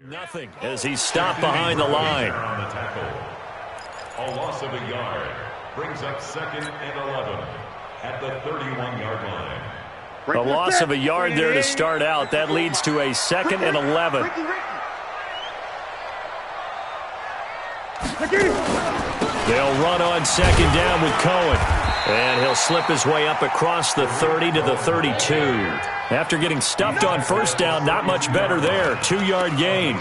Nothing as he's stopped behind the line. On the tackle. A loss of a yard brings up 2nd and 11 at the 31-yard line. A loss of a yard there to start out. That leads to a 2nd and 11. They'll run on 2nd down with Cohen. And he'll slip his way up across the 30 to the 32. After getting stuffed on 1st down, not much better there. 2-yard gain.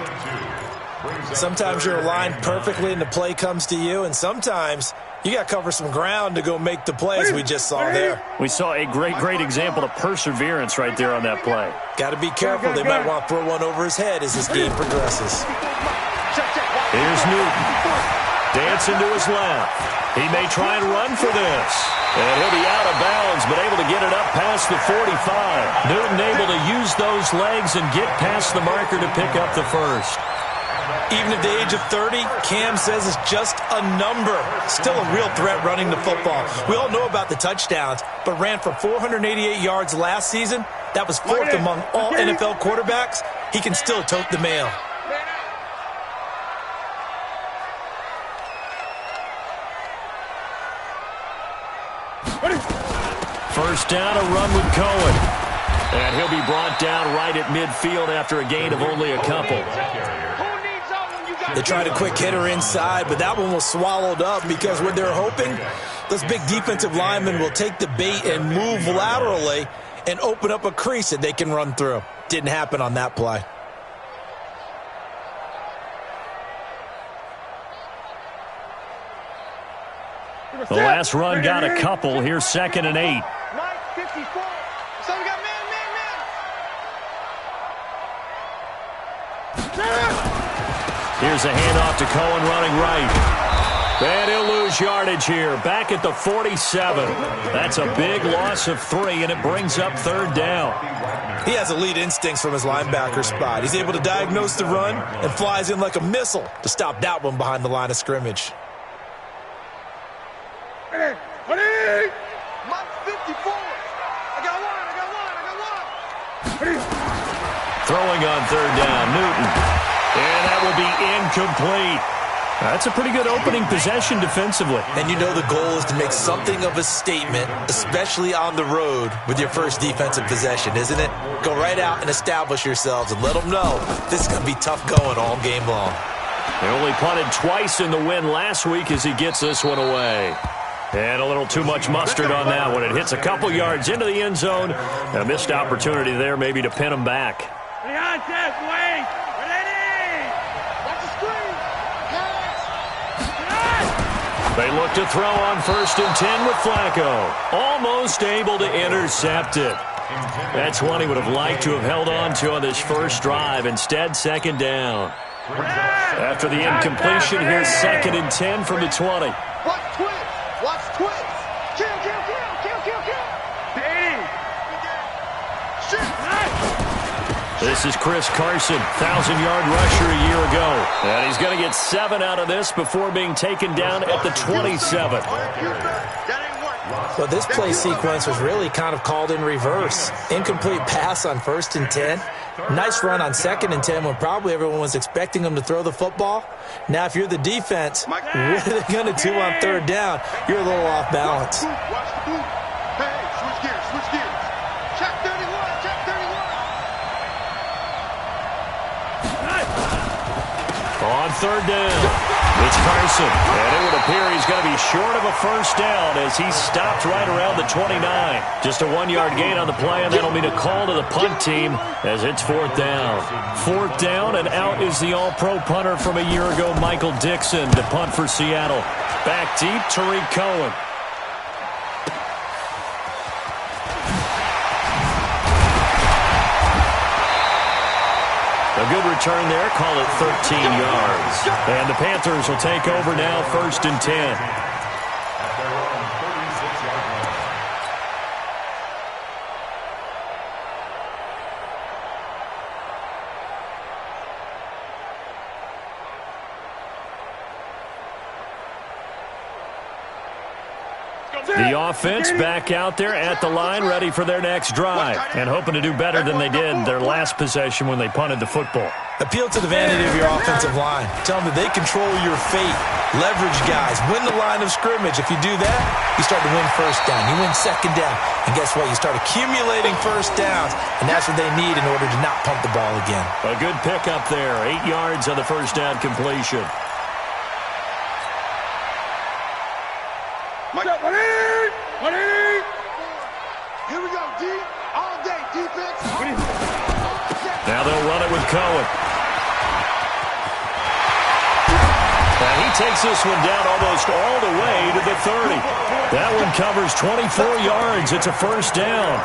Sometimes you're aligned perfectly and the play comes to you, and sometimes you got to cover some ground to go make the play, as we just saw there. We saw a great example of perseverance right there on that play. Got to be careful. They might want to throw one over his head as this game progresses. Here's Newton. Dancing to his left. He may try and run for this. And he'll be out of bounds, but able to get it up past the 45. Newton able to use those legs and get past the marker to pick up the first. Even at the age of 30, Cam says it's just a number. Still a real threat running the football. We all know about the touchdowns, but ran for 488 yards last season. That was 4th among all NFL quarterbacks. He can still tote the mail. First down, a run with Cohen. And he'll be brought down right at midfield after a gain of only a couple. They tried a quick hitter inside, but that one was swallowed up because what they're hoping, those big defensive linemen will take the bait and move laterally and open up a crease that they can run through. Didn't happen on that play. The last run got a couple. Here's 2nd and 8. Mike, 54. So we got man. Here's a handoff to Cohen running right. And he'll lose yardage here. Back at the 47. That's a big loss of 3, and it brings up 3rd down. He has elite instincts from his linebacker spot. He's able to diagnose the run and flies in like a missile to stop that one behind the line of scrimmage. Mike, 54. I got one. Throwing on 3rd down, Newton. And that will be incomplete. That's a pretty good opening possession defensively. And you know the goal is to make something of a statement, especially on the road with your first defensive possession, isn't it? Go right out and establish yourselves and let them know this is going to be tough going all game long. They only punted twice in the win last week as he gets this one away. And a little too much mustard on that one. It hits a couple yards into the end zone. A missed opportunity there maybe to pin him back. They look to throw on 1st and 10 with Flacco. Almost able to intercept it. That's one he would have liked to have held on to on this first drive. Instead, 2nd down. After the incompletion, here's 2nd and 10 from the 20. Watch twist. Kill. This is Chris Carson, 1,000-yard rusher a year ago. And he's going to get 7 out of this before being taken down at the 27. Well, this play sequence was really kind of called in reverse. Incomplete pass on 1st and 10. Nice run on 2nd and 10 when probably everyone was expecting him to throw the football. Now, if you're the defense, what are they going to do on 3rd down? You're a little off balance. Switch gears. Check 31. On 3rd down, it's Carson. And it would appear he's going to be short of a first down as he stopped right around the 29. Just a 1-yard gain on the play, and that'll mean a call to the punt team as it's 4th down. 4th down, and out is the all-pro punter from a year ago, Michael Dixon, to punt for Seattle. Back deep, Tariq Cohen. A good return there, call it 13 yards. And the Panthers will take over now, 1st and 10. The offense back out there at the line, ready for their next drive, and hoping to do better than they did their last possession when they punted the football. Appeal to the vanity of your offensive line. Tell them that they control your fate. Leverage guys. Win the line of scrimmage. If you do that, you start to win first down. You win second down. And guess what? You start accumulating first downs, and that's what they need in order to not pump the ball again. A good pickup there. 8 yards on the first down completion. Here we go, D. All day, defense. Now they'll run it with Cohen. And he takes this one down almost all the way to the 30. That one covers 24 yards. It's a first down.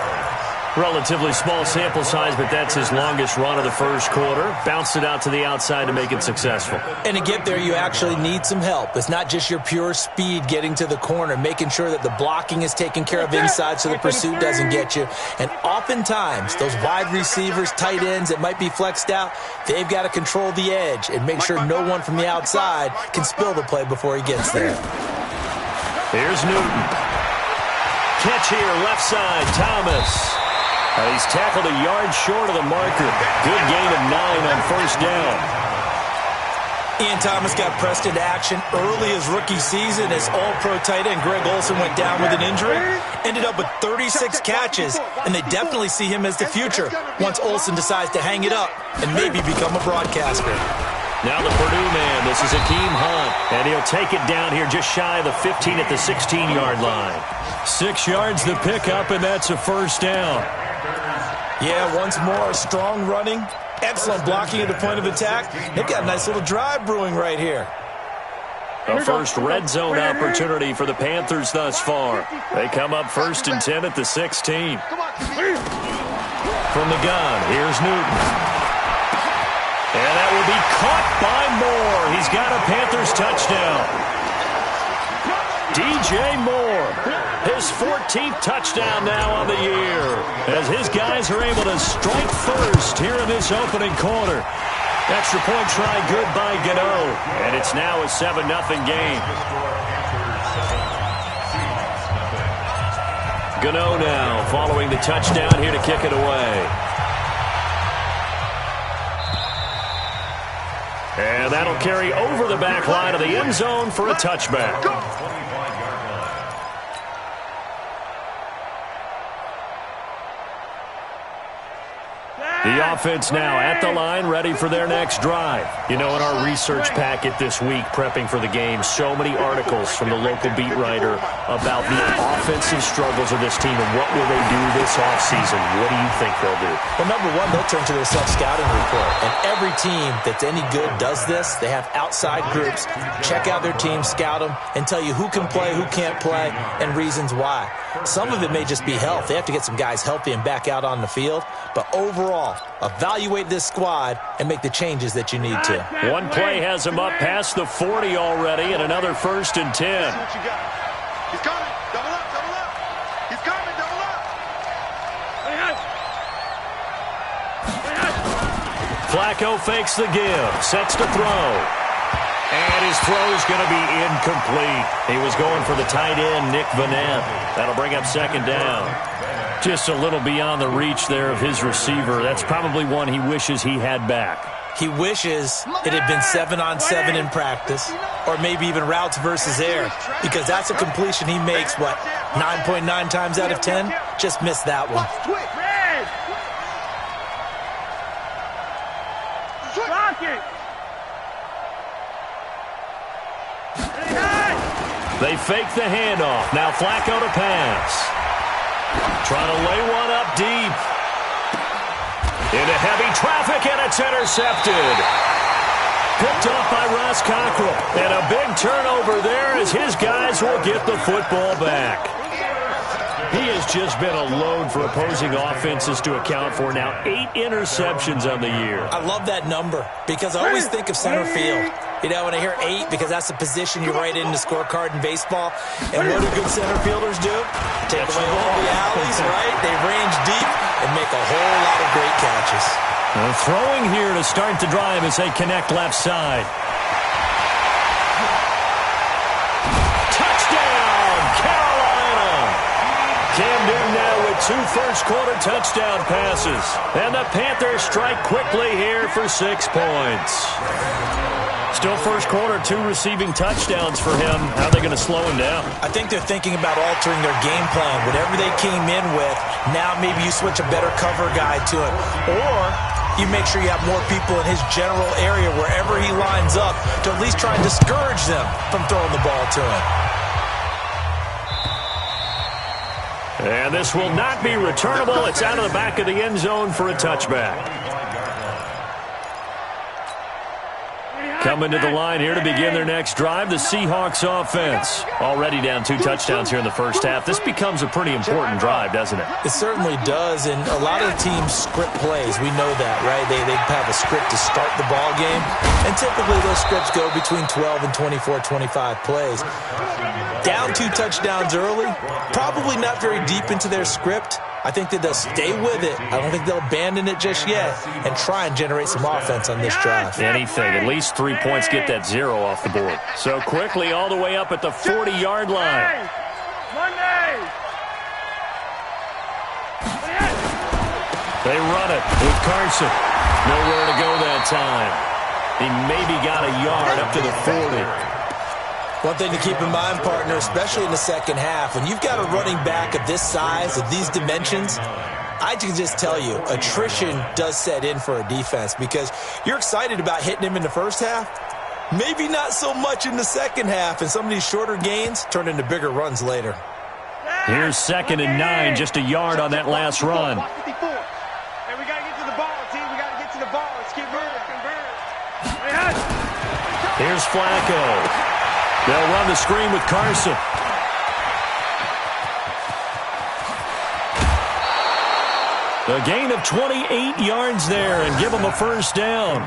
Relatively small sample size, but that's his longest run of the first quarter. Bounced it out to the outside to make it successful. And to get there, you actually need some help. It's not just your pure speed getting to the corner, making sure that the blocking is taken care of inside so the pursuit doesn't get you. And oftentimes, those wide receivers, tight ends that might be flexed out, they've got to control the edge and make sure no one from the outside can spill the play before he gets there. Here's Newton. Catch here, left side, Thomas. He's tackled a yard short of the marker. Good gain of 9 on first down. Ian Thomas got pressed into action early his rookie season as all-pro tight end Greg Olsen went down with an injury. Ended up with 36 catches, and they definitely see him as the future once Olsen decides to hang it up and maybe become a broadcaster. Now the Purdue man, this is Akeem Hunt, and he'll take it down here just shy of the 15 at the 16-yard line. 6 yards the pickup, and that's a first down. Yeah, once more, strong running, excellent blocking at the point of attack. They've got a nice little drive brewing right here. A first red zone opportunity for the Panthers thus far. They come up 1st and 10 at the 16. From the gun, here's Newton. And that will be caught by Moore. He's got a Panthers touchdown. DJ Moore, his 14th touchdown now on the year, as his guys are able to strike first here in this opening quarter. Extra point try good by Gano, and it's now a 7-0 game. Gano now following the touchdown here to kick it away. And that'll carry over the back line of the end zone for a touchback. The offense now at the line, ready for their next drive. You know, in our research packet this week, prepping for the game, so many articles from the local beat writer about the offensive struggles of this team and what will they do this offseason. What do you think they'll do? Well, number one, they'll turn to their self-scouting report. And every team that's any good does this. They have outside groups, check out their team, scout them, and tell you who can play, who can't play, and reasons why. Some of it may just be health. They have to get some guys healthy and back out on the field. But overall, evaluate this squad and make the changes that you need to. One play has him up past the 40 already, and another 1st and 10. What you got? He's coming. Double up, double up. He's coming, double up. Flacco fakes the give, sets to throw. And his throw is going to be incomplete. He was going for the tight end, Nick Vanette. That'll bring up 2nd down. Just a little beyond the reach there of his receiver. That's probably one he wishes he had back. He wishes it had been 7-on-7 in practice, or maybe even routes versus air, because that's a completion he makes, 9.9 times out of 10? Just missed that one. They fake the handoff. Now Flacco to pass. Trying to lay one up deep. Into heavy traffic, and it's intercepted. Picked off by Ross Cockrell. And a big turnover there as his guys will get the football back. He has just been a load for opposing offenses to account for. Now 8 interceptions on the year. I love that number because I always think of center field. You know, when I hear 8, because that's the position you write in the scorecard in baseball. And what do good center fielders do? Take away all the alleys, right? They range deep and make a whole lot of great catches. Throwing here to start the drive as they connect left side. Touchdown, Carolina! 2 first-quarter touchdown passes. And the Panthers strike quickly here for 6 points. Still first quarter, 2 receiving touchdowns for him. How are they going to slow him down? I think they're thinking about altering their game plan. Whatever they came in with, now maybe you switch a better cover guy to him. Or you make sure you have more people in his general area wherever he lines up to at least try and discourage them from throwing the ball to him. And this will not be returnable. It's out of the back of the end zone for a touchback. Coming to the line here to begin their next drive, the Seahawks offense. Already down 2 touchdowns here in the first half. This becomes a pretty important drive, doesn't it? It certainly does, and a lot of the teams script plays. We know that, right? They have a script to start the ball game, and typically those scripts go between 12 and 24, 25 plays. Down 2 touchdowns early, probably not very deep into their script. I think that they'll stay with it. I don't think they'll abandon it just yet and try and generate some offense on this drive. Anything. At least 3 points, get that 0 off the board. So quickly all the way up at the 40-yard line. They run it with Carson. Nowhere to go that time. He maybe got a yard up to the 40. One thing to keep in mind, partner, especially in the second half, when you've got a running back of this size, of these dimensions, I can just tell you, attrition does set in for a defense because you're excited about hitting him in the first half. Maybe not so much in the second half, and some of these shorter gains turn into bigger runs later. Here's 2nd and 9, just a yard on that last run. Hey, we got to get to the ball, team. We got to get to the ball. Let's get moving. Here's Flacco. They'll run the screen with Carson. A gain of 28 yards there and give them a first down.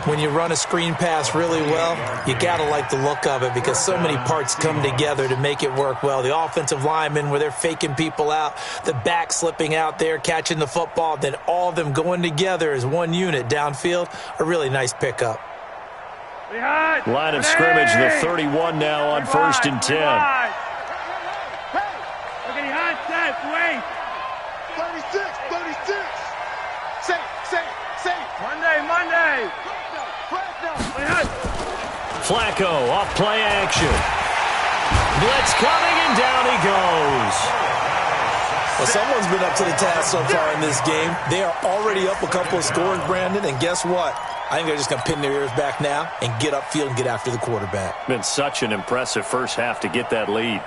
When you run a screen pass really well, you got to like the look of it because so many parts come together to make it work well. The offensive linemen, where they're faking people out, the back slipping out there, catching the football, then all of them going together as one unit downfield, a really nice pickup. Line of scrimmage, the 31 now on 1st and 10. 36. Safe. Monday. Flacco off play action. Blitz coming and down he goes. Well, someone's been up to the task so far in this game. They are already up a couple of scores, Brandon, and guess what? I think they're just going to pin their ears back now and get upfield and get after the quarterback. Been such an impressive first half to get that lead.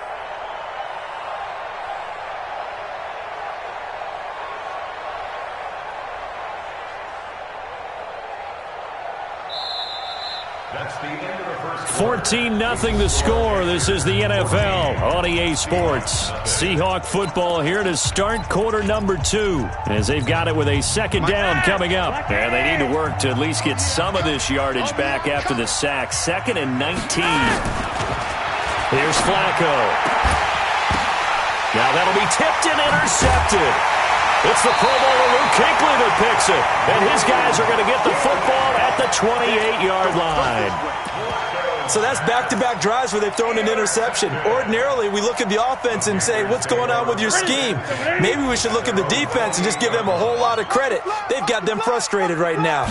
That's the end of the first 14-0 the score. This is the NFL on EA Sports. Seahawk football here to start quarter number 2 as they've got it with a 2nd down coming up. And they need to work to at least get some of this yardage back after the sack. 2nd and 19. Here's Flacco. Now that'll be tipped and intercepted. It's the Pro Bowler Luke Kuechly that picks it. And his guys are going to get the football at the 28-yard line. So that's back-to-back drives where they've thrown an interception. Ordinarily, we look at the offense and say, what's going on with your scheme? Maybe we should look at the defense and just give them a whole lot of credit. They've got them frustrated right now.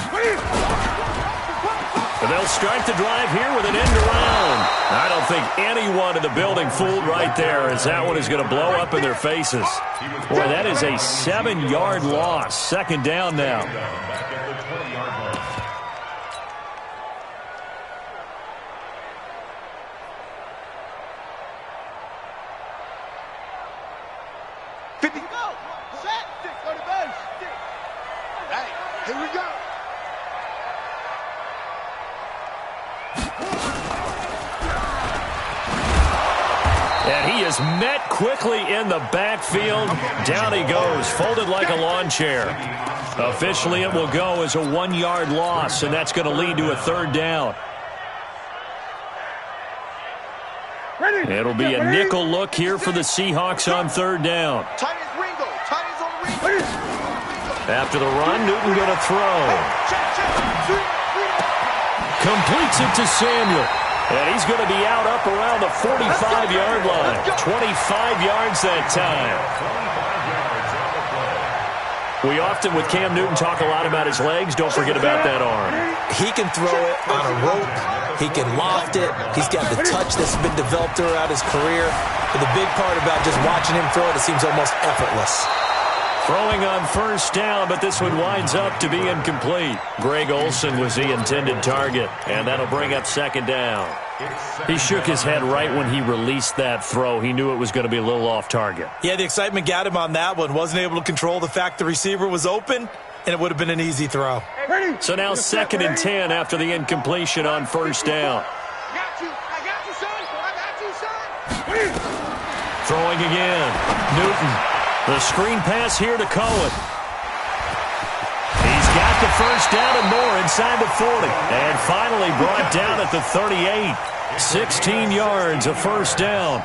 But they'll start the drive here with an end around. I don't think anyone in the building fooled right there as that one is going to blow up in their faces. Boy, that is a 7-yard loss. 2nd down now. back at the 20-yard line. Here we go. And he is met quickly in the backfield. Down he goes, folded like a lawn chair. Officially, it will go as a 1-yard loss, and that's going to lead to a 3rd down. It'll be a nickel look here for the Seahawks on 3rd down. After the run, Newton going to throw. Completes it to Samuel. And he's going to be out up around the 45-yard line. 25 yards that time. We often, with Cam Newton, talk a lot about his legs. Don't forget about that arm. He can throw it on a rope. He can loft it. He's got the touch that's been developed throughout his career. But the big part about just watching him throw it seems almost effortless. Throwing on first down, but this one winds up to be incomplete. Greg Olsen was the intended target, and that'll bring up second down. He shook his head right when he released that throw. He knew it was going to be a little off target. Yeah, the excitement got him on that one. Wasn't able to control the fact the receiver was open, and it would have been an easy throw. So now 2nd and 10 after the incompletion on first down. I got you, son. I got you, son. Throwing again. Newton. The screen pass here to Cohen. He's got the first down and more inside the 40. And finally brought down at the 38. 16 yards, a first down.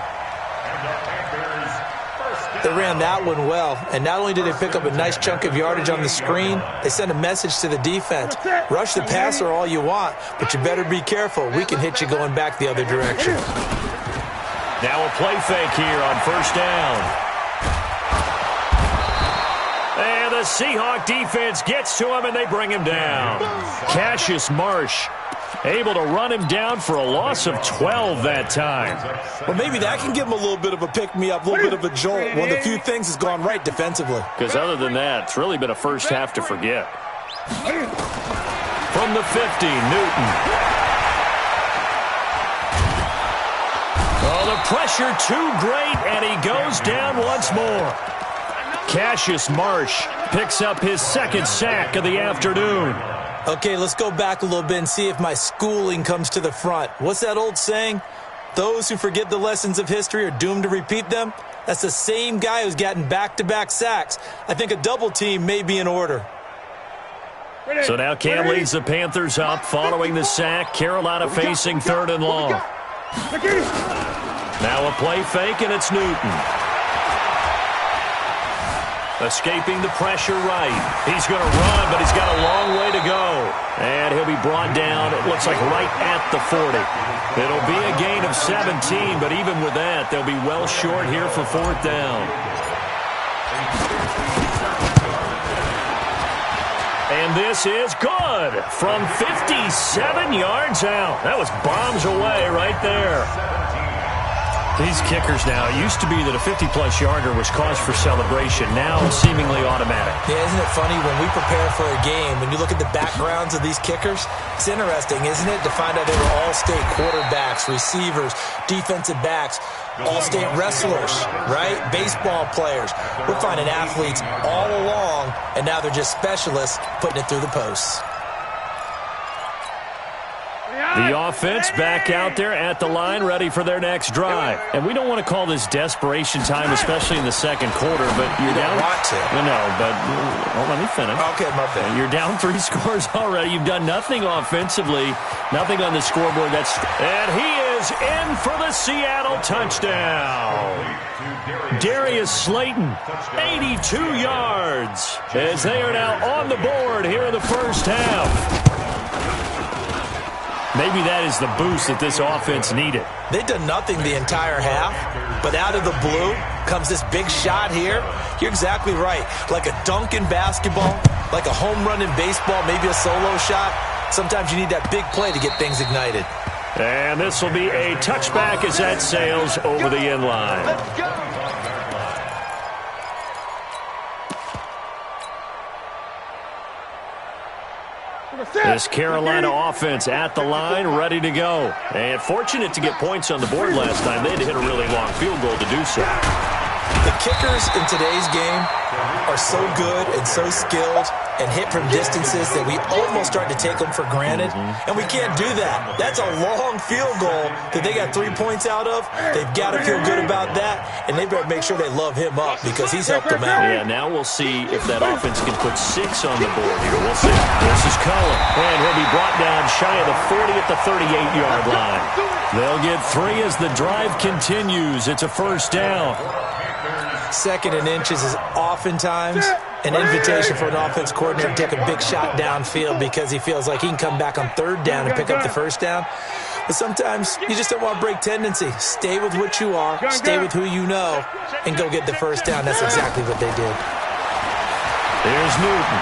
They ran that one well, and not only did they pick up a nice chunk of yardage on the screen, they sent a message to the defense. Rush the passer all you want, but you better be careful. We can hit you going back the other direction. Now a play fake here on first down. And the Seahawk defense gets to him, and they bring him down. Cassius Marsh able to run him down for a loss of 12 that time. Well, maybe that can give him a little bit of a pick-me-up, a little bit of a jolt. One of the few things has gone right defensively. Because other than that, it's really been a first half to forget. From the 50, Newton. Oh, the pressure too great, and he goes down once more. Cassius Marsh picks up his second sack of the afternoon. Okay, let's go back a little bit and see if my schooling comes to the front. What's that old saying? Those who forget the lessons of history are doomed to repeat them. That's the same guy who's gotten back-to-back sacks. I think a double team may be in order. So now Cam leads the Panthers up following the sack. Carolina facing 3rd and long. Now a play fake, and it's Newton. Escaping the pressure right. He's going to run, but he's got a long way to go. And he'll be brought down, it looks like right at the 40. It'll be a gain of 17, but even with that, they'll be well short here for 4th down. And this is good from 57 yards out. That was bombs away right there. These kickers now, it used to be that a 50-plus yarder was cause for celebration. Now seemingly automatic. Yeah, isn't it funny when we prepare for a game, when you look at the backgrounds of these kickers, it's interesting, isn't it, to find out they were all-state quarterbacks, receivers, defensive backs, all-state wrestlers, right? Baseball players. We're finding athletes all along, and now they're just specialists putting it through the posts. The offense back out there at the line, ready for their next drive. And we don't want to call this desperation time, especially in the second quarter, but you're down. You don't want to. No, but well, let me finish. Okay, my bad. You're down 3 scores already. You've done nothing offensively, nothing on the scoreboard. And he is in for the Seattle touchdown. Darius Slayton, 82 yards, as they are now on the board here in the first half. Maybe that is the boost that this offense needed. They've done nothing the entire half, but out of the blue comes this big shot here. You're exactly right. Like a dunk in basketball, like a home run in baseball, maybe a solo shot. Sometimes you need that big play to get things ignited. And this will be a touchback as that sails over the end line. Let's go. This Carolina offense at the line, ready to go. And fortunate to get points on the board last time. They had to hit a really long field goal to do so. The kickers in today's game are so good and so skilled and hit from distances that we almost start to take them for granted. And we can't do that. That's a long field goal that they got 3 points out of. They've got to feel good about that, and they better make sure they love him up because he's helped them out. Yeah, now we'll see if that offense can put 6 on the board here. We'll see. This is Cullen, and he'll be brought down shy of the 40 at the 38-yard line. They'll get 3 as the drive continues. It's a first down. 2nd and inches is oftentimes an invitation for an offense coordinator to take a big shot downfield because he feels like he can come back on 3rd down and pick up the first down. But sometimes you just don't want to break tendency. Stay with what you are, stay with who you know, and go get the first down. That's exactly what they did. There's Newton.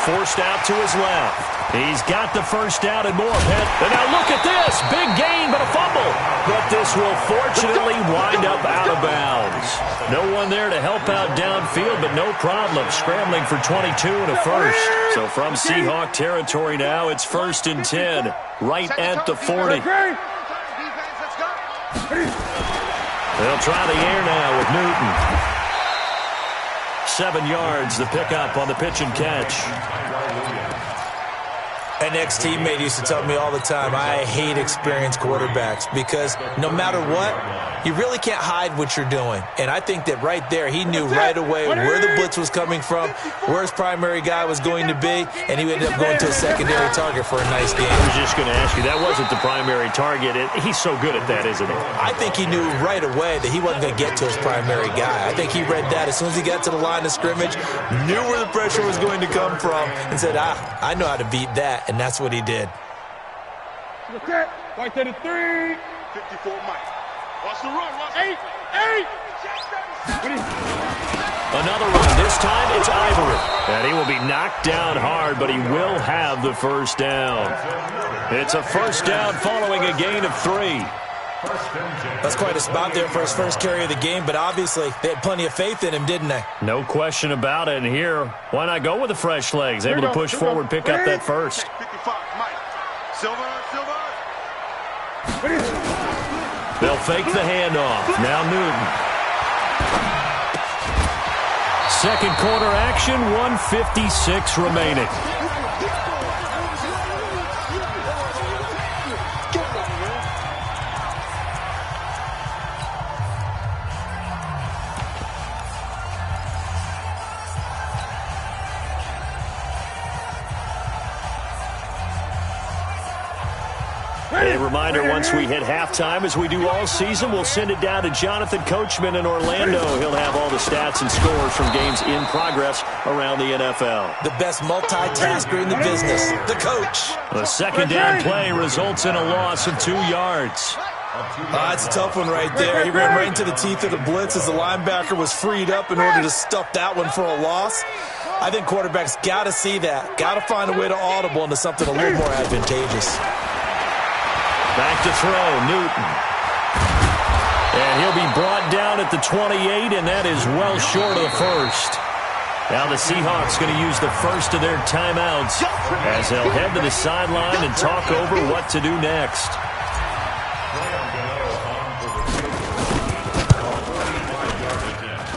Forced out to his left. He's got the first down and more. And now look at this. Big gain, but a fumble. But this will fortunately wind up out of bounds. No one there to help out downfield, but no problem. Scrambling for 22 and a first. So from Seahawk territory now, it's 1st and 10. Right at the 40. They'll try the air now with Newton. 7 yards, the pickup on the pitch and catch. An ex-teammate used to tell me all the time, I hate experienced quarterbacks because no matter what, you really can't hide what you're doing. And I think that right there, he knew right away where the blitz was coming from, where his primary guy was going to be, and he ended up going to a secondary target for a nice game. I was just going to ask you, that wasn't the primary target. He's so good at that, isn't he? I think he knew right away that he wasn't going to get to his primary guy. I think he read that as soon as he got to the line of scrimmage, knew where the pressure was going to come from, and said, I know how to beat that. And that's what he did. Okay, right to the 3. 54 Mike. Watch the run. Watch 8. Another run. This time it's Ivory. And he will be knocked down hard, but he will have the first down. It's a first down following a gain of 3. That's quite a spot there for his first carry of the game, but obviously they had plenty of faith in him, didn't they? No question about it. And here, why not go with the fresh legs? Able to push forward, pick up that first. 55 Mike. Silver. They'll fake the handoff. Now Newton. Second quarter action, 1:56 remaining. A reminder, once we hit halftime, as we do all season, we'll send it down to Jonathan Coachman in Orlando. He'll have all the stats and scores from games in progress around the NFL. The best multitasker in the business, the coach. The second down play results in a loss of 2 yards. That's a tough one right there. He ran right into the teeth of the blitz as the linebacker was freed up in order to stuff that one for a loss. I think quarterbacks got to see that. Got to find a way to audible into something a little more advantageous. Back to throw, Newton. And he'll be brought down at the 28, and that is well short of the first. Now the Seahawks going to use the first of their timeouts as they'll head to the sideline and talk over what to do next.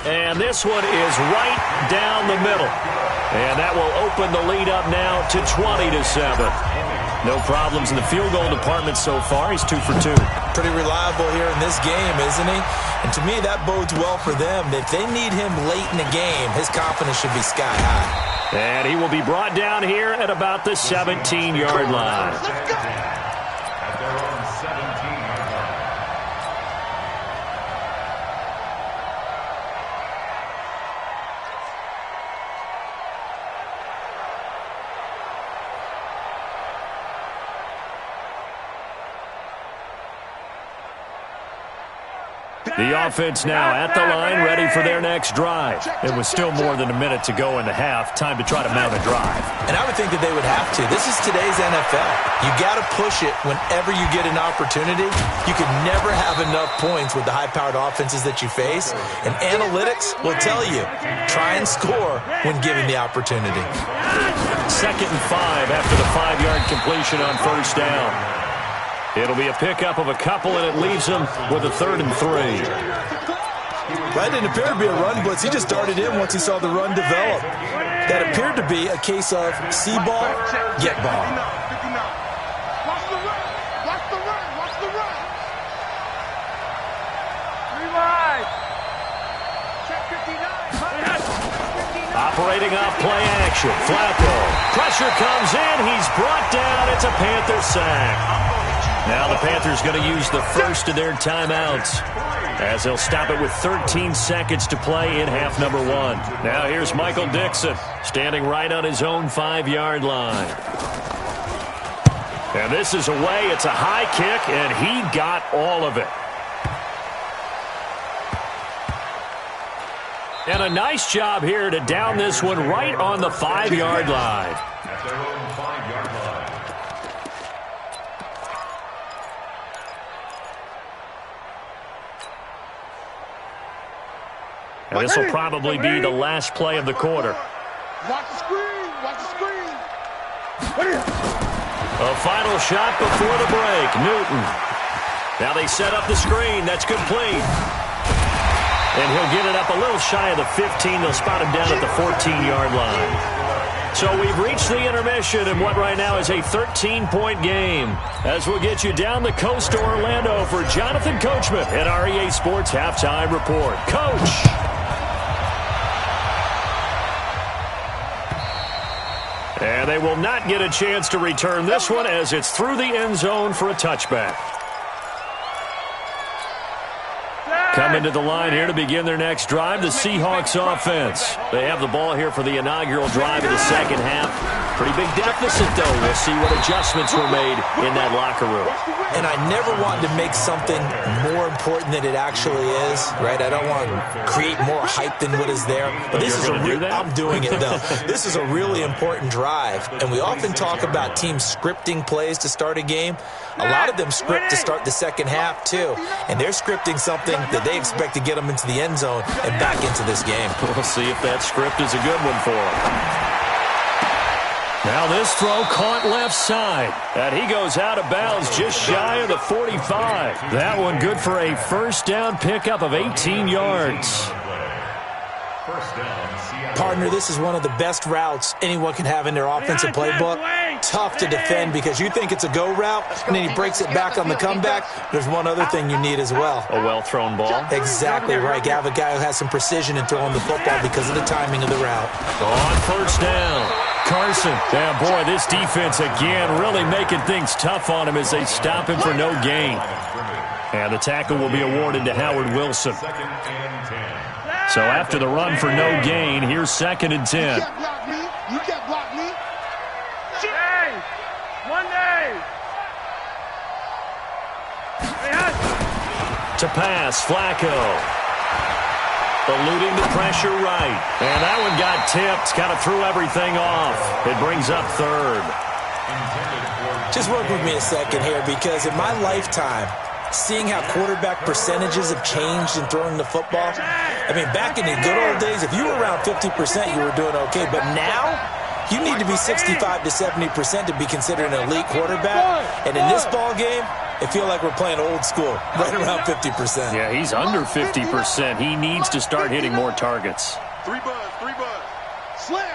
And this one is right down the middle. And that will open the lead up now to 20-7. No problems in the field goal department so far. He's 2 for 2. Pretty reliable here in this game, isn't he? And to me, that bodes well for them. If they need him late in the game, his confidence should be sky high. And he will be brought down here at about the 17-yard line. At their own 17-yard line. The offense now at the line, ready for their next drive. It was still more than a minute to go in the half. Time to try to mount a drive. And I would think that they would have to. This is today's NFL. You got to push it whenever you get an opportunity. You can never have enough points with the high-powered offenses that you face. And analytics will tell you, try and score when given the opportunity. 2nd and 5 after the 5-yard completion on first down. It'll be a pickup of a couple, and it leaves them with a 3rd and 3. That didn't appear to be a run blitz. He just darted in once he saw the run develop. That appeared to be a case of see ball, get ball. Watch the run. Watch the run. Watch the run. 3 wide. Check 59. Operating off play action. Flacco. Pressure comes in. He's brought down. It's a Panther sack. Now the Panthers going to use the first of their timeouts as they'll stop it with 13 seconds to play in half number 1. Now here's Michael Dixon standing right on his own 5-yard line. And this is away. It's a high kick, and he got all of it. And a nice job here to down this one right on the 5-yard line. At their own 5-yard line. And this will probably be the last play of the quarter. Watch the screen. Watch the screen. A final shot before the break. Newton. Now they set up the screen. That's complete. And he'll get it up a little shy of the 15. They'll spot him down at the 14-yard line. So we've reached the intermission in what right now is a 13-point game. As we'll get you down the coast to Orlando for Jonathan Coachman at our EA Sports Halftime Report. Coach! And they will not get a chance to return this one as it's through the end zone for a touchback. Coming to the line here to begin their next drive, the Seahawks offense. They have the ball here for the inaugural drive of the second half. Pretty big deficit, though. We'll see what adjustments were made in that locker room. And I never wanted to make something more important than it actually is, right? I don't want to create more hype than what is there. But this is I'm doing it, though. This is a really important drive. And we often talk about teams scripting plays to start a game. A lot of them script to start the second half, too. And they're scripting something that they expect to get them into the end zone and back into this game. We'll see if that script is a good one for them. Now this throw caught left side. And he goes out of bounds just shy of the 45. That one good for a first down pickup of 18 yards. Partner, this is one of the best routes anyone can have in their offensive playbook. Tough to defend because you think it's a go route, and then he breaks it back on the comeback. There's one other thing you need as well. A well-thrown ball. Exactly right. You have a guy who has some precision in throwing the football because of the timing of the route. On first down, Carson. Yeah, boy, this defense again really making things tough on him as they stop him for no gain. And the tackle will be awarded to Howard Wilson. So after the run for no gain, here's 2nd and 10. You can't block me. You can't block me. Hey, one day. To pass, Flacco. Eluding the pressure right. And that one got tipped. Kind of threw everything off. It brings up 3rd. Just work with me a second here because in my lifetime, seeing how quarterback percentages have changed in throwing the football. I mean, back in the good old days, if you were around 50%, you were doing okay. But now, you need to be 65 to 70% to be considered an elite quarterback. And in this ball game, it feels like we're playing old school, right around 50%. Yeah, he's under 50%. He needs to start hitting more targets. 3 buzz. Slam.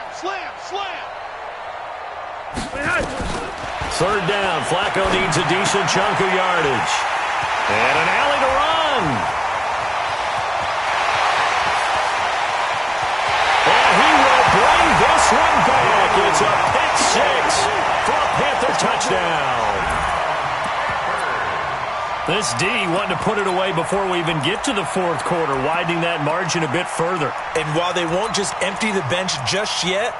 3rd down. Flacco needs a decent chunk of yardage. And an alley to run. And he will bring this one back. It's a pick 6 for a Panther touchdown. This D wanting to put it away before we even get to the 4th quarter, widening that margin a bit further. And while they won't just empty the bench just yet,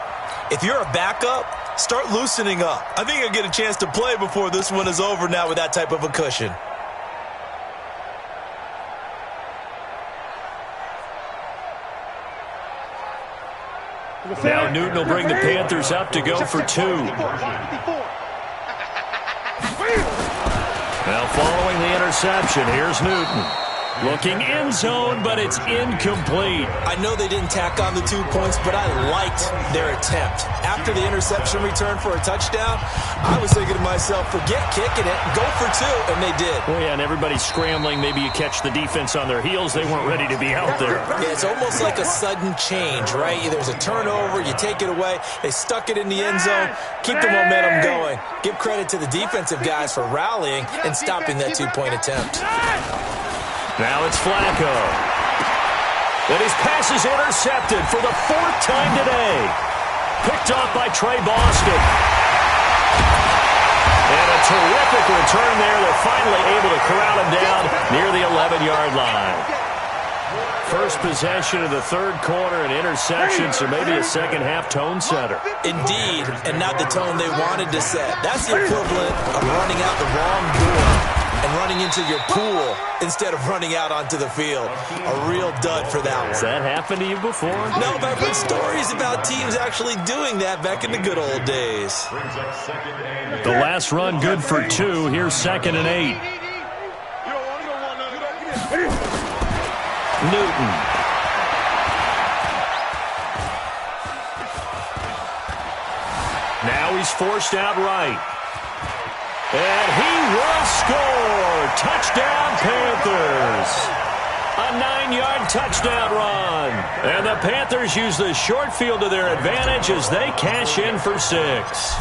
if you're a backup, start loosening up. I think you'll get a chance to play before this one is over now with that type of a cushion. Now Newton will bring the Panthers up to go for 2. Now following the interception, here's Newton. Looking end zone, but it's incomplete. I know they didn't tack on the 2 points, but I liked their attempt. After the interception return for a touchdown, I was thinking to myself, forget kicking it, go for 2, and they did. Well, yeah, and everybody's scrambling. Maybe you catch the defense on their heels. They weren't ready to be out there. Yeah, it's almost like a sudden change, right? There's a turnover, you take it away, they stuck it in the end zone, keep the momentum going. Give credit to the defensive guys for rallying and stopping that 2-point attempt. Now it's Flacco. And his pass is intercepted for the 4th time today. Picked off by Trey Boston. And a terrific return there. They're finally able to corral him down near the 11-yard line. First possession of the third quarter, and interceptions, or maybe a second-half tone setter. Indeed, and not the tone they wanted to set. That's the equivalent of running out the wrong door and running into your pool instead of running out onto the field. A real dud for that one. Has that happened to you before? No, but I've heard stories about teams actually doing that back in the good old days. The last run good for 2. Here's 2nd and 8. Newton. Now he's forced out right. And he will score. Touchdown, Panthers. A 9-yard touchdown run. And the Panthers use the short field to their advantage as they cash in for 6.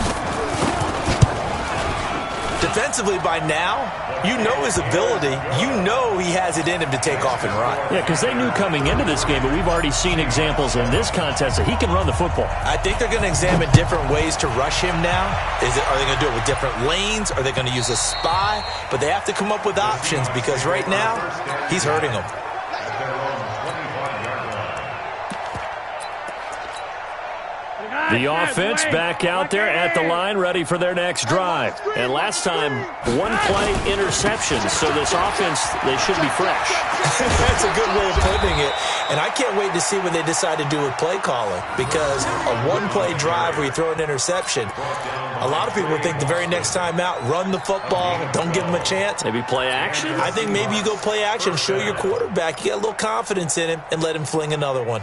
Defensively by now, you know his ability. You know he has it in him to take off and run. Yeah, because they knew coming into this game, but we've already seen examples in this contest that he can run the football. I think they're going to examine different ways to rush him now. Are they going to do it with different lanes? Are they going to use a spy? But they have to come up with options because right now, he's hurting them. The offense back out there at the line, ready for their next drive. And last time, 1-play interception. So this offense, they should be fresh. That's a good way of putting it. And I can't wait to see what they decide to do with play calling. Because a 1-play drive where you throw an interception, a lot of people think the very next time out, run the football, don't give them a chance. Maybe play action? I think maybe you go play action, show your quarterback, you got a little confidence in him, and let him fling another one.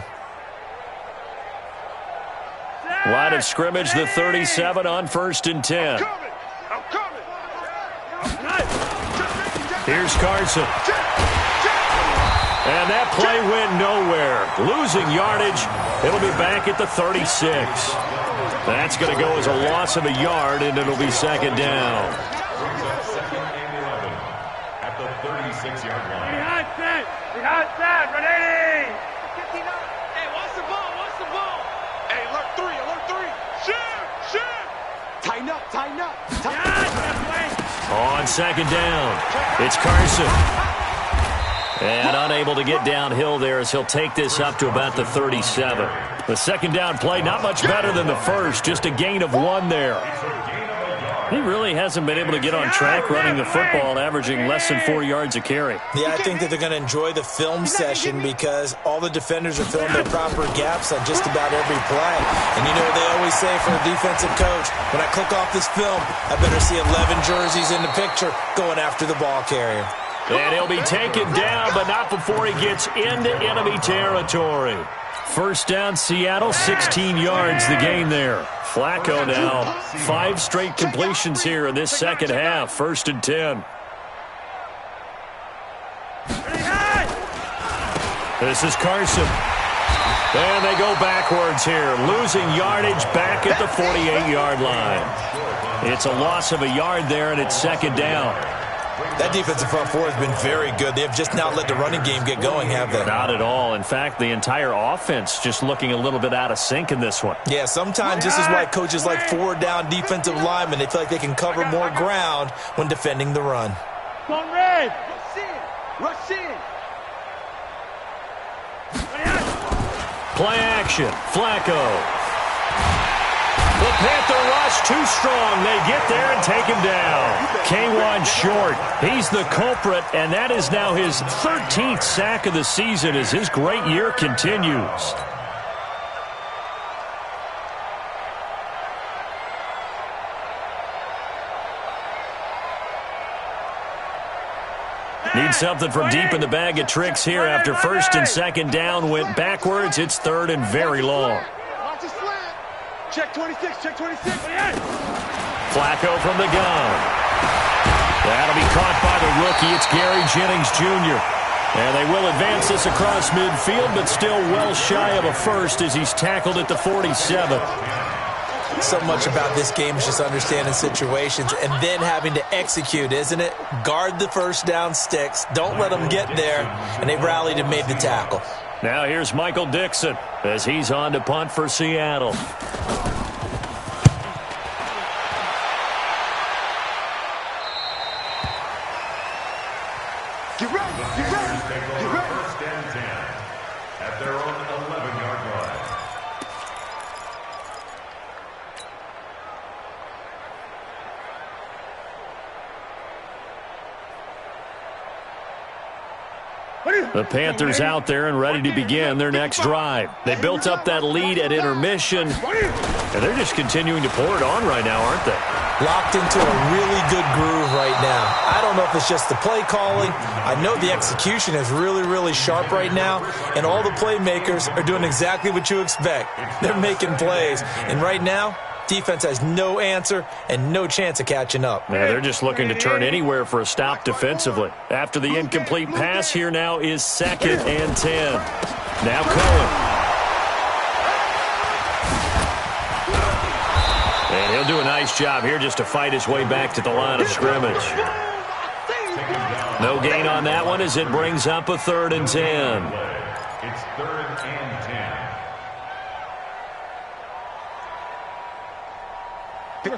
Line of scrimmage, the 37 on 1st and 10. Here's Carson. And that play went nowhere. Losing yardage. It'll be back at the 36. That's going to go as a loss of a yard, and it'll be 2nd down. At the 36-yard line. Behind set, ready! 59. Hey, watch the ball, watch the ball. Hey, alert 3. Shoot! Tighten up. On 2nd down, it's Carson. And unable to get downhill there as he'll take this up to about the 37. The 2nd down play, not much better than the first, just a gain of 1 there. He really hasn't been able to get on track running the football, averaging less than 4 yards a carry. Yeah, I think that they're going to enjoy the film session because all the defenders are filling their proper gaps on just about every play. And you know what they always say for a defensive coach, when I click off this film, I better see 11 jerseys in the picture going after the ball carrier. And he'll be taken down, but not before he gets into enemy territory. First down, Seattle, 16 yards the gain there. Flacco now, 5 straight completions here in this second half. 1st and 10. This is Carson. And they go backwards here, losing yardage back at the 48-yard line. It's a loss of a yard there, and it's 2nd down. That defensive front four has been very good. They have just not let the running game get going, have they? Not at all. In fact, the entire offense just looking a little bit out of sync in this one. Yeah, sometimes this is why coaches like 4-down defensive linemen. They feel like they can cover more ground when defending the run. Come on, Red. Rush in. Play action. Flacco. The Panther rush too strong. They get there and take him down. K1 short. He's the culprit, and that is now his 13th sack of the season as his great year continues. Need something from deep in the bag of tricks here after 1st and 2nd down went backwards. It's 3rd and very long. Check 26, check 26. Flacco from the gun. That'll be caught by the rookie. It's Gary Jennings Jr. And they will advance this across midfield, but still well shy of a first as he's tackled at the 47. So much about this game is just understanding situations and then having to execute, isn't it? Guard the first down sticks. Don't let them get there. And they rallied and made the tackle. Now here's Michael Dixon as he's on to punt for Seattle. Get ready. Get ready. Get ready. First and 10 at their own 11-yard line. The Panthers out there and ready to begin their next drive. They built up that lead at intermission, and they're just continuing to pour it on right now, aren't they? Locked into a really good groove right now. I don't know if it's just the play calling. I know the execution is really, really sharp right now, and all the playmakers are doing exactly what you expect. They're making plays, and right now, defense has no answer and no chance of catching up. Yeah, they're just looking to turn anywhere for a stop defensively. After the incomplete pass, here now is 2nd and 10. Now Cohen. And he'll do a nice job here just to fight his way back to the line of scrimmage. No gain on that one as it brings up a 3rd and 10. It's 3rd and 10.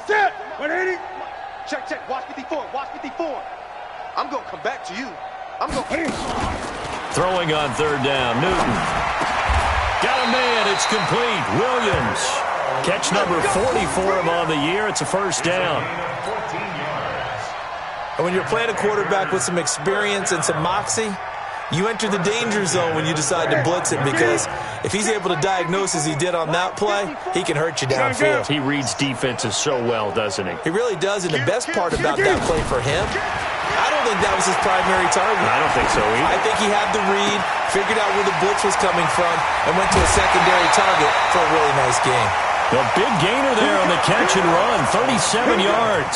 Set. 180. Check, check. Watch 54. Watch 54. I'm going to come back to you. I'm going to... Throwing on 3rd down. Newton. Got a man. It's complete. Williams. Catch number 40 for him on the year. It's a 1st down. 14 yards. And when you're playing a quarterback with some experience and some moxie, you enter the danger zone when you decide to blitz him, because if he's able to diagnose as he did on that play, he can hurt you downfield. He reads defenses so well, doesn't he? He really does, and the best part about that play for him, I don't think that was his primary target. I don't think so either. I think he had the read, figured out where the blitz was coming from, and went to a secondary target for a really nice game. The big gainer there on the catch and run, 37 yards.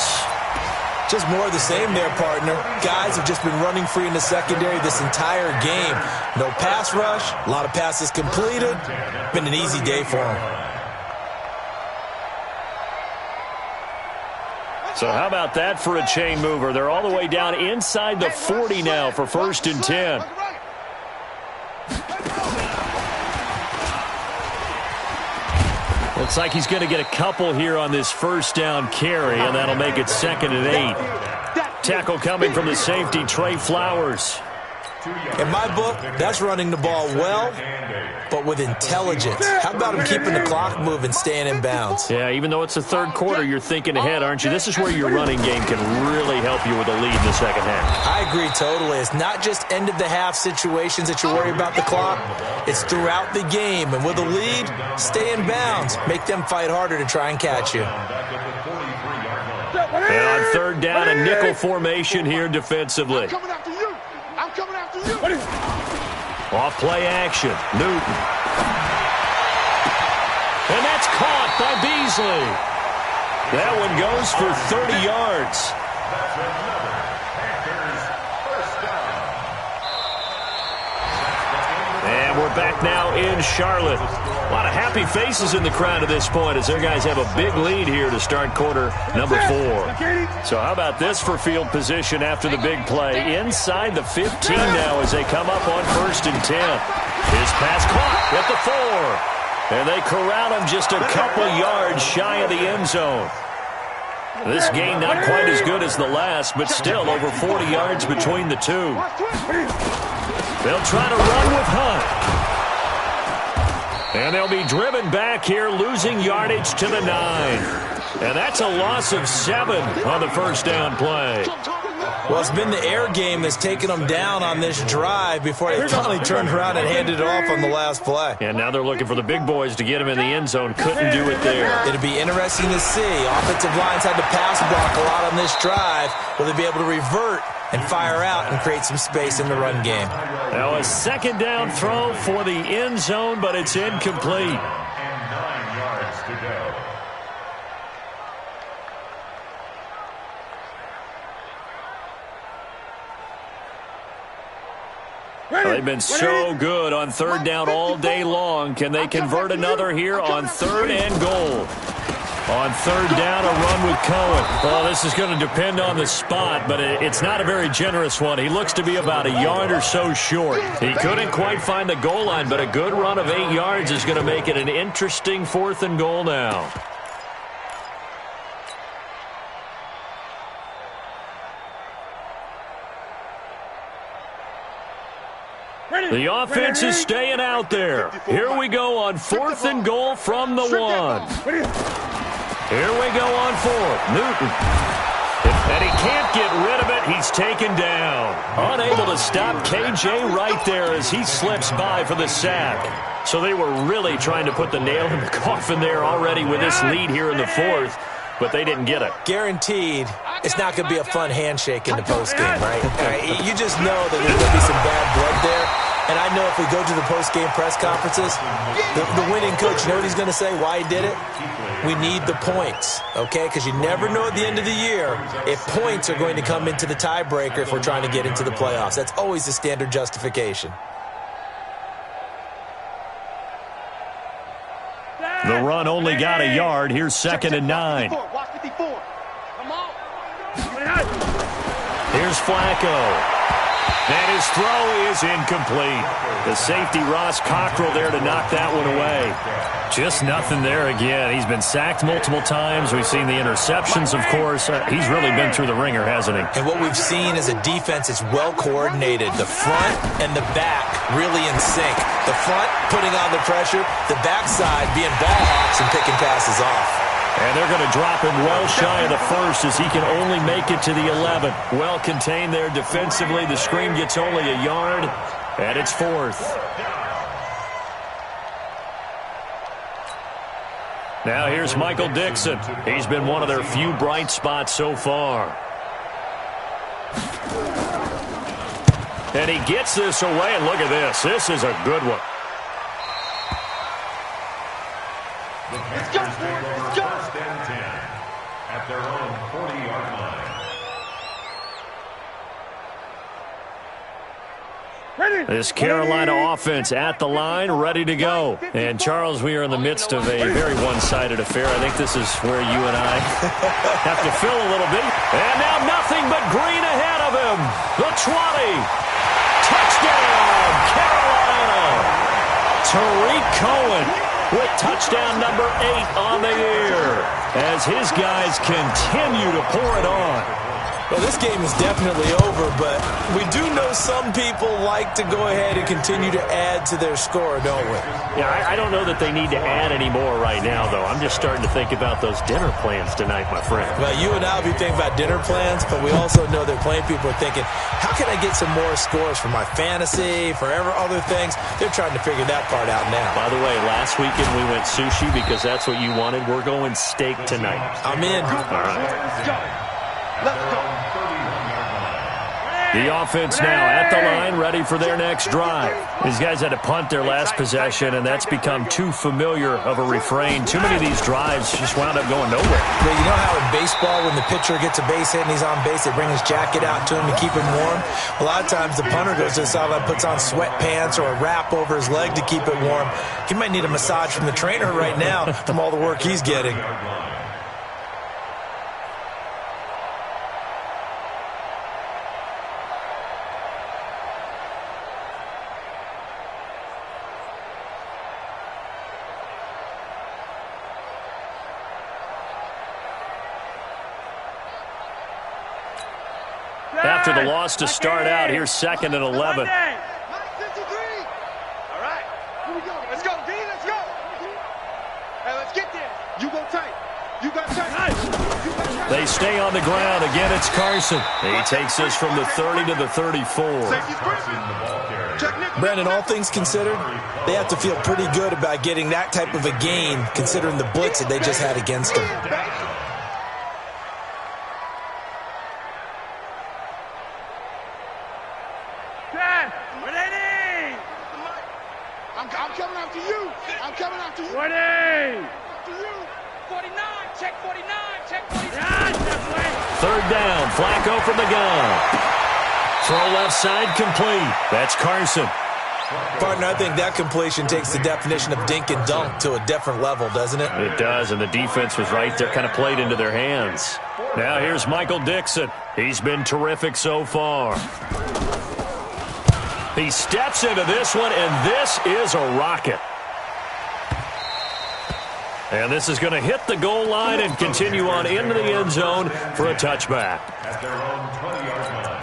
Just more of the same there, partner. Guys have just been running free in the secondary this entire game. No pass rush, a lot of passes completed. Been an easy day for them. So how about that for a chain mover? They're all the way down inside the 40 now for 1st and 10. Looks like he's going to get a couple here on this 1st down carry, and that'll make it 2nd and 8. Tackle coming from the safety, Trey Flowers. In my book, that's running the ball well, but with intelligence. How about him keeping the clock moving, staying in bounds? Yeah, even though it's the 3rd quarter, you're thinking ahead, aren't you? This is where your running game can really help you with a lead in the 2nd half. I agree totally. It's not just end-of-the-half situations that you worry about the clock. It's throughout the game. And with a lead, stay in bounds. Make them fight harder to try and catch you. And on 3rd down, a nickel formation here defensively. I'm coming after you. I'm coming after you. Off play action, Newton. And that's caught by Beasley. That one goes for 30 yards. That's another Panthers first down. And we're back now in Charlotte. A lot of happy faces in the crowd at this point as their guys have a big lead here to start quarter number 4. So how about this for field position after the big play? Inside the 15 now as they come up on 1st and 10. His pass caught at the 4. And they corral him just a couple yards shy of the end zone. This game not quite as good as the last, but still over 40 yards between the two. They'll try to run with Hunt. And they'll be driven back here, losing yardage to the 9. And that's a loss of 7 on the 1st down play. Well, it's been the air game that's taken them down on this drive before they finally turned around and handed it off on the last play. And now they're looking for the big boys to get them in the end zone. Couldn't do it there. It'll be interesting to see. Offensive lines had to pass block a lot on this drive. Will they be able to revert and fire out and create some space in the run game? Now a 2nd down throw for the end zone, but it's incomplete. And 9 yards to go. They've been so good on 3rd down all day long. Can they convert another here on 3rd and goal? On 3rd down, a run with Cohen. Well, this is going to depend on the spot, but it's not a very generous one. He looks to be about a yard or so short. He couldn't quite find the goal line, but a good run of 8 yards is going to make it an interesting 4th and goal now. The offense is staying out there. Here we go on 4th and goal from the 1. Here we go on 4th. Newton. And he can't get rid of it. He's taken down. Unable to stop KJ right there as he slips by for the sack. So they were really trying to put the nail in the coffin there already with this lead here in the 4th. But they didn't get it. Guaranteed, it's not going to be a fun handshake in the postgame, right? You just know that there's going to be some bad blood there. And I know if we go to the postgame press conferences, the winning coach, you know what he's going to say, why he did it? We need the points, okay? Because you never know at the end of the year if points are going to come into the tiebreaker if we're trying to get into the playoffs. That's always the standard justification. The run only got a yard. Here's 2nd and 9. Here's Flacco. And his throw is incomplete. The safety, Ross Cockrell, there to knock that one away. Just nothing there again. He's been sacked multiple times. We've seen the interceptions, of course. He's really been through the ringer, hasn't he? And what we've seen is a defense that's well coordinated. The front and the back really in sync. The front putting on the pressure, the backside being ball hawks and picking passes off. And they're going to drop him well shy of the 1st as he can only make it to the 11. Well contained there defensively. The screen gets only a yard, and it's 4th. Now here's Michael Dixon. He's been one of their few bright spots so far. And he gets this away, and look at this. This is a good one. Let's go, let's go. 1st and 10 at their own 40-yard line. This Carolina offense at the line, ready to go. And, Charles, we are in the midst of a very one-sided affair. I think this is where you and I have to fill a little bit. And now nothing but green ahead of him. The 20. Touchdown, Carolina. Tariq Cohen with touchdown number 8 on the year as his guys continue to pour it on. Well, this game is definitely over, but we do know some people like to go ahead and continue to add to their score, don't we? Yeah, I don't know that they need to add any more right now, though. I'm just starting to think about those dinner plans tonight, my friend. Well, you and I will be thinking about dinner plans, but we also know that plenty of people are thinking, how can I get some more scores for my fantasy, for other things? They're trying to figure that part out now. By the way, last weekend we went sushi because that's what you wanted. We're going steak tonight. I'm in. All right. Let's go. Let's go. The offense now at the line, ready for their next drive. These guys had to punt their last possession, and that's become too familiar of a refrain. Too many of these drives just wound up going nowhere. But you know how in baseball, when the pitcher gets a base hit and he's on base, they bring his jacket out to him to keep him warm? A lot of times the punter goes to the sideline, puts on sweatpants or a wrap over his leg to keep it warm. He might need a massage from the trainer right now from all the work he's getting. After the loss to start out, here's 2nd and 11. All right, here we go. Let's go, D. Let's go. Hey, let's get there. You go tight. You got tight. They stay on the ground. Again, it's Carson. He takes this from the 30 to the 34. Brandon, all things considered, they have to feel pretty good about getting that type of a gain, considering the blitz that they just had against them. I'm coming after you. I'm coming after you. 20. After you. 49. Check 49. Check 49. 3rd down. Flacco from the gun. Throw left side complete. That's Carson. Partner, I think that completion takes the definition of dink and dunk to a different level, doesn't it? It does, and the defense was right there, kind of played into their hands. Now here's Michael Dixon. He's been terrific so far. He steps into this one, and this is a rocket. And this is going to hit the goal line and continue on into the end zone for a touchback. At their own 20-yard line.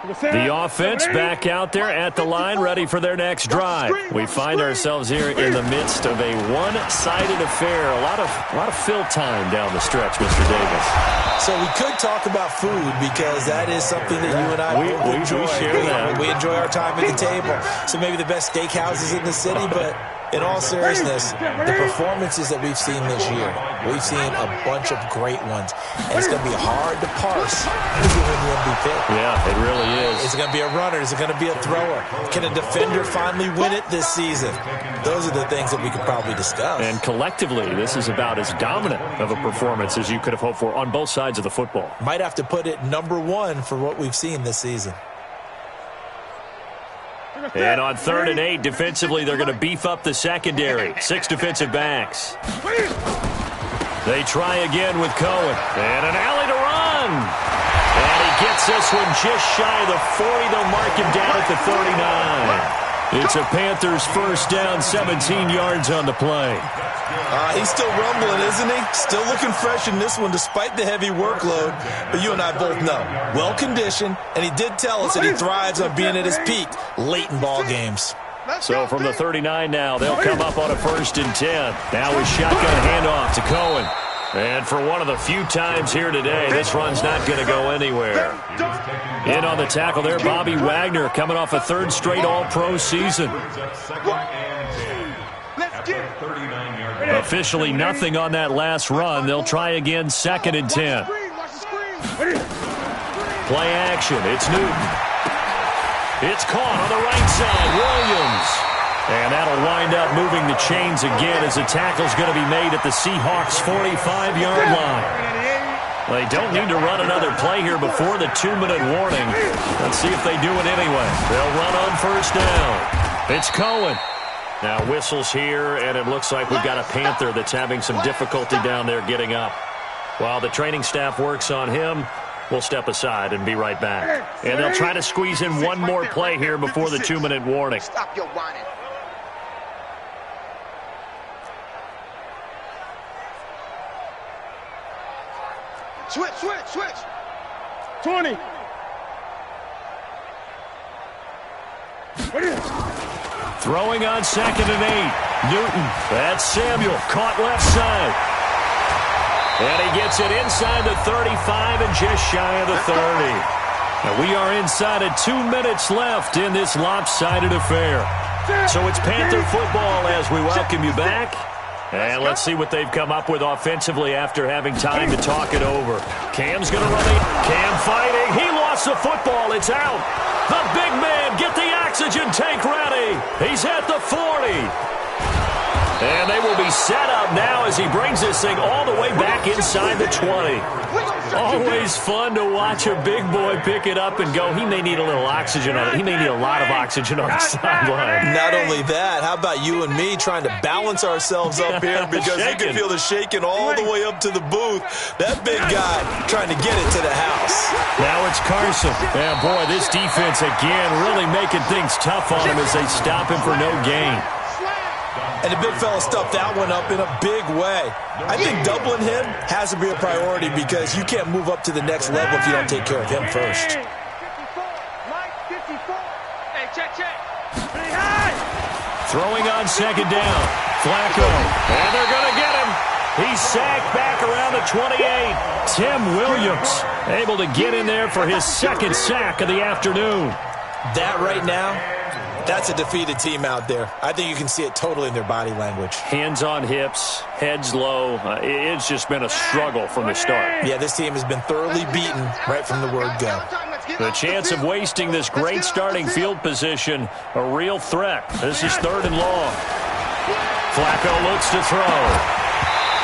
The offense back out there at the line, ready for their next drive. We find ourselves here in the midst of a one-sided affair. A lot of fill time down the stretch, Mr. Davis. So we could talk about food because that is something that you and I both enjoy. We share that. We enjoy our time at the table. So maybe the best steakhouses in the city, but in all seriousness, the performances that we've seen this year, we've seen a bunch of great ones. And it's going to be hard to parse who's going to win the MVP. Yeah, it really is. Is it going to be a runner? Is it going to be a thrower? Can a defender finally win it this season? Those are the things that we could probably discuss. And collectively, this is about as dominant of a performance as you could have hoped for on both sides of the football. Might have to put it number one for what we've seen this season. And on 3rd and 8, defensively, they're going to beef up the secondary. 6 defensive backs. They try again with Cohen. And an alley to run. And he gets this one just shy of the 40. They'll mark him down at the 39. It's a Panthers first down, 17 yards on the play. He's still rumbling, isn't he? Still looking fresh in this one despite the heavy workload. But you and I both know, well-conditioned, and he did tell us that he thrives on being at his peak late in ball games. So from the 39 now, they'll come up on a 1st and 10. Now with shotgun handoff to Cohen. And for one of the few times here today, this run's not going to go anywhere. In on the tackle there, Bobby Wagner coming off a 3rd straight All-Pro season. Officially nothing on that last run. They'll try again, 2nd and 10. Play action. It's Newton. It's caught on the right side. Williams. And that'll wind up moving the chains again as the tackle's going to be made at the Seahawks' 45-yard line. They don't need to run another play here before the 2-minute warning. Let's see if they do it anyway. They'll run on 1st down. It's Cohen. Now whistles here, and it looks like we've got a Panther that's having some difficulty down there getting up. While the training staff works on him, we'll step aside and be right back. And they'll try to squeeze in one more play here before the 2-minute warning. Stop your whining. Switch. 20. Throwing on 2nd and 8. Newton. That's Samuel. Caught left side. And he gets it inside the 35 and just shy of the 30. Now we are inside of 2 minutes left in this lopsided affair. So it's Panther football as we welcome you back. And let's see what they've come up with offensively after having time to talk it over. Cam's going to run it. Cam fighting. He lost the football. It's out. The big man, get the oxygen tank ready. He's at the 40. And they will be set up now as he brings this thing all the way back inside the 20. Always fun to watch a big boy pick it up and go. He may need a little oxygen on it. He may need a lot of oxygen on the sideline. Not only that, how about you and me trying to balance ourselves up here because you can feel the shaking all the way up to the booth. That big guy trying to get it to the house. Now it's Carson. Yeah, boy, this defense again really making things tough on him as they stop him for no gain. And the big fella stuffed that one up in a big way. I think doubling him has to be a priority because you can't move up to the next level if you don't take care of him first. Hey, check. Throwing on 2nd down. Flacco. And they're going to get him. He's sacked back around the 28. Tim Williams able to get in there for his 2nd sack of the afternoon. That right now, that's a defeated team out there. I think you can see it totally in their body language. Hands on hips, heads low. It's just been a struggle from the start. Yeah, this team has been thoroughly beaten right from the word go. The chance of wasting this great starting field position, a real threat. This is 3rd and long. Flacco looks to throw.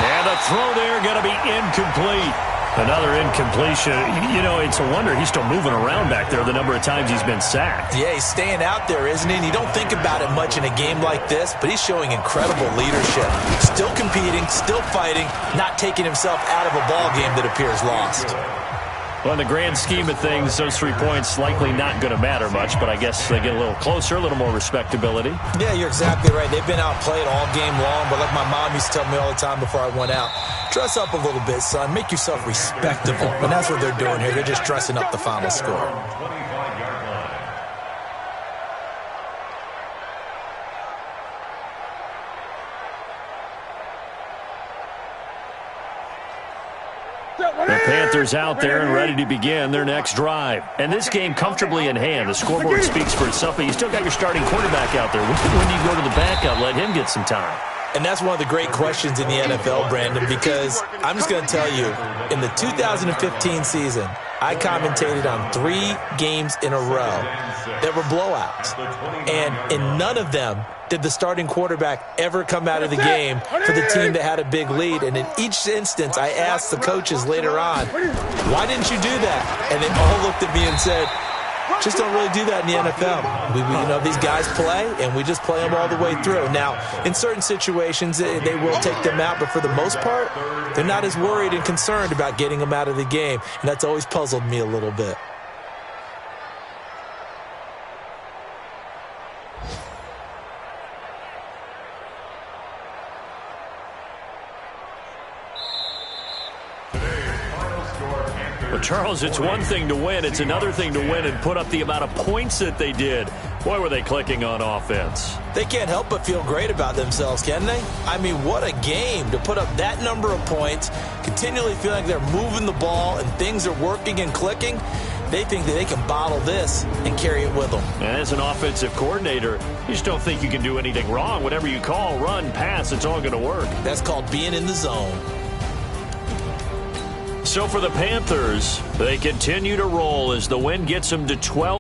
And the throw there going to be incomplete. Another incompletion. You know, it's a wonder he's still moving around back there the number of times he's been sacked. Yeah, he's staying out there, isn't he? And you don't think about it much in a game like this, but he's showing incredible leadership. Still competing, still fighting, not taking himself out of a ball game that appears lost. Well, in the grand scheme of things, those 3 points likely not going to matter much, but I guess they get a little closer, a little more respectability. Yeah, you're exactly right. They've been outplayed all game long, but like my mom used to tell me all the time before I went out, dress up a little bit, son. Make yourself respectable. And that's what they're doing here. They're just dressing up the final score. The Panthers out there and ready to begin their next drive. And this game comfortably in hand. The scoreboard speaks for itself, but you still got your starting quarterback out there. When do you go to the backup, let him get some time? And that's one of the great questions in the NFL, Brandon, because I'm just going to tell you, in the 2015 season, I commentated on 3 games in a row that were blowouts. And in none of them did the starting quarterback ever come out of the game for the team that had a big lead. And in each instance, I asked the coaches later on, why didn't you do that? And they all looked at me and said, just don't really do that in the NFL. These guys play, and we just play them all the way through. Now, in certain situations, they will take them out, but for the most part, they're not as worried and concerned about getting them out of the game, and that's always puzzled me a little bit. Well, Charles, it's one thing to win. It's another thing to win and put up the amount of points that they did. Boy, were they clicking on offense. They can't help but feel great about themselves, can they? I mean, what a game to put up that number of points, continually feel like they're moving the ball and things are working and clicking. They think that they can bottle this and carry it with them. And as an offensive coordinator, you just don't think you can do anything wrong. Whatever you call, run, pass, it's all going to work. That's called being in the zone. So for the Panthers, they continue to roll as the win gets them to 12.